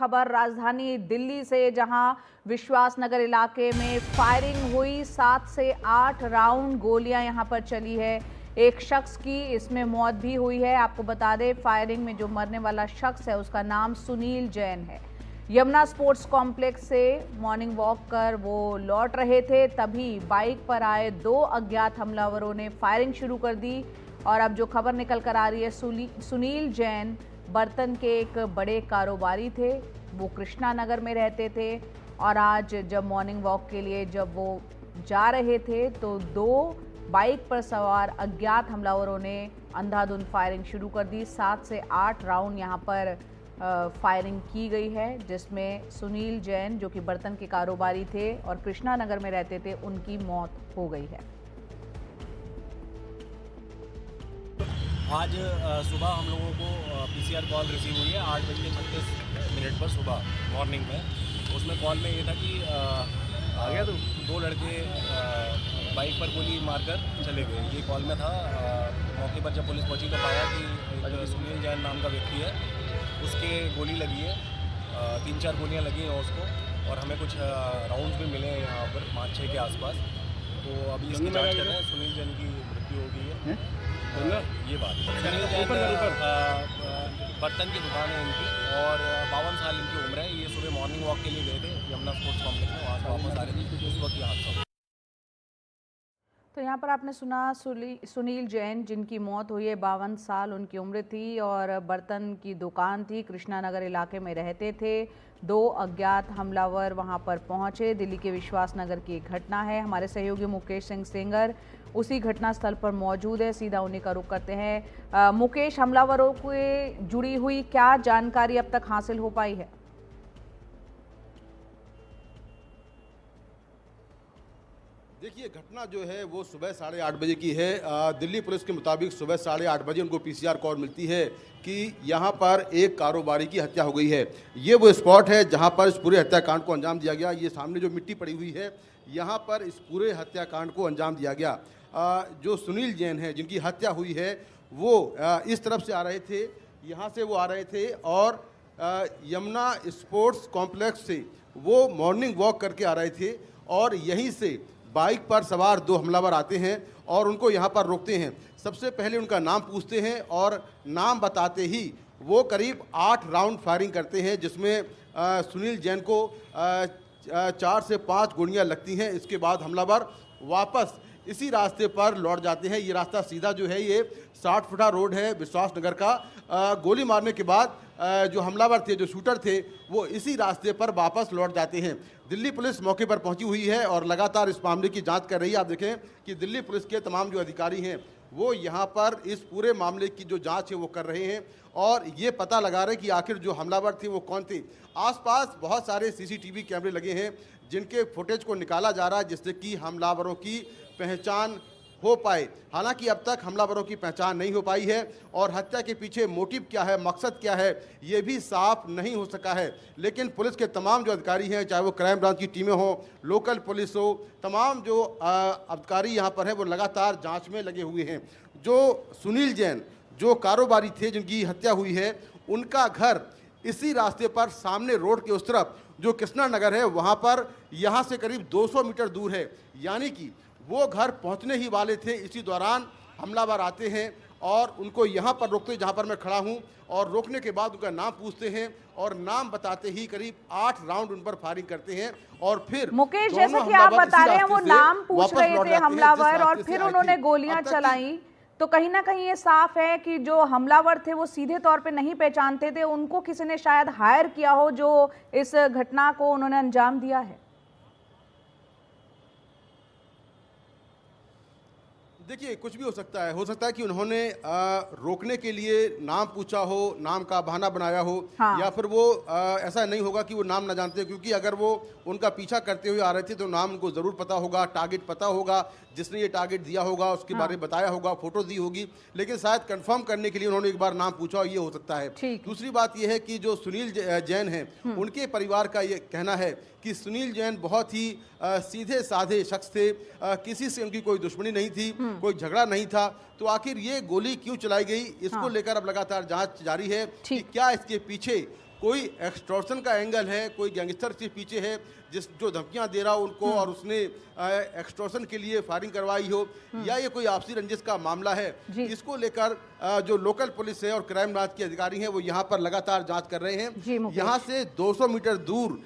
खबर राजधानी दिल्ली से, जहां विश्वास नगर इलाके में फायरिंग हुई। 7 से 8 राउंड गोलियां यहां पर चली है। एक शख्स की इसमें मौत भी हुई है। आपको बता दें, फायरिंग में जो मरने वाला शख्स है उसका नाम सुनील जैन है। यमुना स्पोर्ट्स कॉम्प्लेक्स से मॉर्निंग वॉक कर वो लौट रहे थे, तभी बाइक पर आए 2 अज्ञात हमलावरों ने फायरिंग शुरू कर दी। और अब जो खबर निकल कर आ रही है, सुनील जैन बर्तन के एक बड़े कारोबारी थे। वो कृष्णा नगर में रहते थे और आज जब मॉर्निंग वॉक के लिए जब वो जा रहे थे तो 2 बाइक पर सवार अज्ञात हमलावरों ने अंधाधुंध फायरिंग शुरू कर दी। 7 से 8 राउंड यहां पर फायरिंग की गई है, जिसमें सुनील जैन जो कि बर्तन के कारोबारी थे और कृष्णा नगर में रहते थे, उनकी मौत हो गई है। आज सुबह हम लोगों को पीसीआर कॉल रिसीव हुई है 8:36 पर सुबह मॉर्निंग में। उसमें कॉल में ये था कि आ गया तो 2 लड़के बाइक पर गोली मारकर चले गए। ये कॉल में था। मौके पर जब पुलिस पहुंची तो पाया कि एक सुनील जैन नाम का व्यक्ति है, उसके गोली लगी है। 3-4 गोलियां लगी हैं उसको, और हमें कुछ राउंड्स भी मिले हैं यहाँ पर 5-6 के आसपास। तो अभी इसकी जांच कर रहे हैं। सुनील जैन की मृत्यु हो गई है। ये बात सुनील जैन बर्तन की दुकान है इनकी, और 52 साल इनकी उम्र है। ये सुबह मॉर्निंग वॉक के लिए गए थे यमुना स्पोर्ट्स कॉम्प्लेक्स में, वहाँ से वापस आ रहे थे, उस वक्त ये हादसा हुआ। तो यहाँ पर आपने सुना सुनील जैन, जिनकी मौत हुई है। 52 साल उनकी उम्र थी और बर्तन की दुकान थी, कृष्णा नगर इलाके में रहते थे। 2 अज्ञात हमलावर वहाँ पर पहुँचे। दिल्ली के विश्वास नगर की एक घटना है। हमारे सहयोगी मुकेश सिंह सेंगर उसी घटना स्थल पर मौजूद है। सीधा उन्हीं का रुख करते हैं। मुकेश, हमलावरों से जुड़ी हुई क्या जानकारी अब तक हासिल हो पाई है? देखिए, घटना जो है वो सुबह 8:30 बजे की है। दिल्ली पुलिस के मुताबिक सुबह 8:30 बजे उनको पीसीआर कॉल मिलती है कि यहाँ पर एक कारोबारी की हत्या हो गई है। ये वो स्पॉट है जहाँ पर इस पूरे हत्याकांड को अंजाम दिया गया। ये सामने जो मिट्टी पड़ी हुई है, यहाँ पर इस पूरे हत्याकांड को अंजाम दिया गया। जो सुनील जैन है, जिनकी हत्या हुई है, वो इस तरफ से आ रहे थे, यहाँ से वो आ रहे थे, और यमुना स्पोर्ट्स कॉम्प्लेक्स से वो मॉर्निंग वॉक करके आ रहे थे, और यहीं से बाइक पर सवार 2 हमलावर आते हैं और उनको यहाँ पर रोकते हैं। सबसे पहले उनका नाम पूछते हैं और नाम बताते ही वो करीब 8 राउंड फायरिंग करते हैं, जिसमें सुनील जैन को 4 से 5 गोलियां लगती हैं। इसके बाद हमलावर वापस इसी रास्ते पर लौट जाते हैं। ये रास्ता सीधा जो है, ये 60 फुटा रोड है विश्वास नगर का। गोली मारने के बाद जो हमलावर थे, जो शूटर थे, वो इसी रास्ते पर वापस लौट जाते हैं। दिल्ली पुलिस मौके पर पहुंची हुई है और लगातार इस मामले की जांच कर रही है। आप देखें कि दिल्ली पुलिस के तमाम जो अधिकारी हैं वो यहाँ पर इस पूरे मामले की जो जांच है वो कर रहे हैं और ये पता लगा रहे हैं कि आखिर जो हमलावर थे वो कौन थे। आसपास बहुत सारे सीसीटीवी कैमरे लगे हैं जिनके फुटेज को निकाला जा रहा है, जिससे कि हमलावरों की पहचान हो पाए। हालांकि अब तक हमलावरों की पहचान नहीं हो पाई है और हत्या के पीछे मोटिव क्या है, मकसद क्या है, ये भी साफ नहीं हो सका है। लेकिन पुलिस के तमाम जो अधिकारी हैं, चाहे वो क्राइम ब्रांच की टीमें हों, लोकल पुलिस हो, तमाम जो अधिकारी यहाँ पर हैं वो लगातार जांच में लगे हुए हैं। जो सुनील जैन जो कारोबारी थे जिनकी हत्या हुई है, उनका घर इसी रास्ते पर सामने रोड के उस तरफ जो कृष्णा नगर है वहाँ पर यहाँ से करीब 200 मीटर दूर है। यानी कि वो घर पहुंचने ही वाले थे, इसी दौरान हमलावर आते हैं और उनको यहाँ पर रोकते, जहाँ पर मैं खड़ा हूँ, और रोकने के बाद उनका नाम पूछते हैं और नाम बताते ही करीब 8 राउंड उन पर फायरिंग करते हैं। और फिर मुकेश, जैसा कि आप बता रहे हैं, वो नाम पूछ रहे थे हमलावर और फिर उन्होंने गोलियां चलाई, तो कहीं ना कहीं ये साफ है कि जो हमलावर थे वो सीधे तौर पे नहीं पहचानते थे, उनको किसी ने शायद हायर किया हो जो इस घटना को उन्होंने अंजाम दिया है। देखिए, कुछ भी हो सकता है कि उन्होंने रोकने के लिए नाम पूछा हो, नाम का बहाना बनाया हो। हाँ। या फिर वो ऐसा नहीं होगा कि वो नाम ना जानते, क्योंकि अगर वो उनका पीछा करते हुए आ रहे थे तो नाम उनको ज़रूर पता होगा, टारगेट पता होगा, जिसने ये टारगेट दिया होगा उसके बारे में बताया होगा, फोटो दी होगी, लेकिन शायद कंफर्म करने के लिए उन्होंने एक बार नाम पूछा हो, ये हो सकता है। दूसरी बात ये है कि जो सुनील जैन हैं, उनके परिवार का ये कहना है कि सुनील जैन बहुत ही सीधे साधे शख्स थे, किसी से उनकी कोई दुश्मनी नहीं थी, कोई झगड़ा नहीं था। तो आखिर ये गोली क्यों चलाई गई, इसको लेकर अब लगातार जांच जारी है कि क्या इसके पीछे कोई एक्सटॉर्शन का एंगल है, कोई गैंगस्टर के पीछे है जो धमकियां दे रहा हो उनको और उसने एक्सटॉर्शन के लिए फायरिंग करवाई हो, या ये कोई आपसी रंजिश का मामला है, इसको लेकर जो लोकल पुलिस है और क्राइम ब्रांच के अधिकारी हैं वो यहाँ पर लगातार जांच कर रहे हैं। यहाँ से 200 मीटर दूर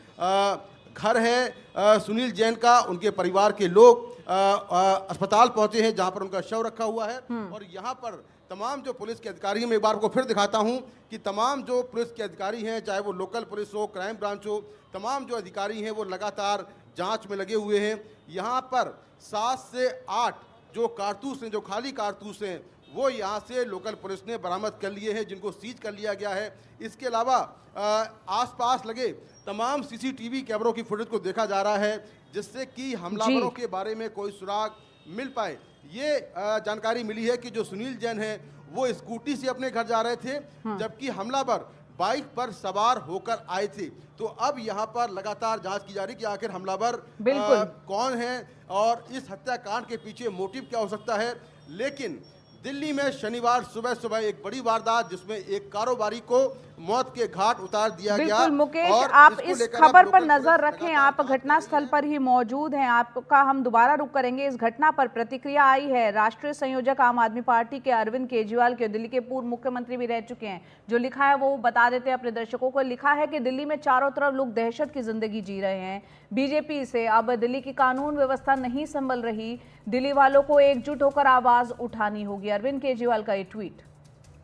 घर है सुनील जैन का, उनके परिवार के लोग अस्पताल पहुंचे हैं जहां पर उनका शव रखा हुआ है। और यहां पर तमाम जो पुलिस के अधिकारी हैं, मैं एक बार को फिर दिखाता हूं कि तमाम जो पुलिस के अधिकारी हैं, चाहे वो लोकल पुलिस हो, क्राइम ब्रांच हो, तमाम जो अधिकारी हैं वो लगातार जांच में लगे हुए हैं। यहां पर 7 से 8 जो कारतूस हैं, जो खाली कारतूस हैं, वो यहाँ से लोकल पुलिस ने बरामद कर लिए हैं, जिनको सीज कर लिया गया है। इसके अलावा आसपास लगे तमाम सीसीटीवी कैमरों की फुटेज को देखा जा रहा है, जिससे कि हमलावरों के बारे में कोई सुराग मिल पाए। ये जानकारी मिली है कि जो सुनील जैन है वो स्कूटी से अपने घर जा रहे थे, जबकि हमलावर बाइक पर सवार होकर आए थे। तो अब यहाँ पर लगातार जांच की जा रही कि आखिर हमलावर कौन है और इस हत्याकांड के पीछे मोटिव क्या हो सकता है। लेकिन दिल्ली में शनिवार सुबह सुबह एक बड़ी वारदात, जिसमें एक कारोबारी को मौत के घाट उतार दिया गया। बिल्कुल मुकेश, आप इस खबर पर नजर रखें, आप घटनास्थल पर ही मौजूद हैं। आपका हम दोबारा रुक करेंगे। इस घटना पर प्रतिक्रिया आई है राष्ट्रीय संयोजक आम आदमी पार्टी के अरविंद केजरीवाल के, दिल्ली के पूर्व मुख्यमंत्री भी रह चुके हैं। जो लिखा है वो बता देते हैं अपने दर्शकों को। लिखा है कि दिल्ली में चारों तरफ लोग दहशत की जिंदगी जी रहे हैं। बीजेपी से अब दिल्ली की कानून व्यवस्था नहीं संभल रही, दिल्ली वालों को एकजुट होकर आवाज उठानी होगी। अरविंद केजरीवाल का ये ट्वीट।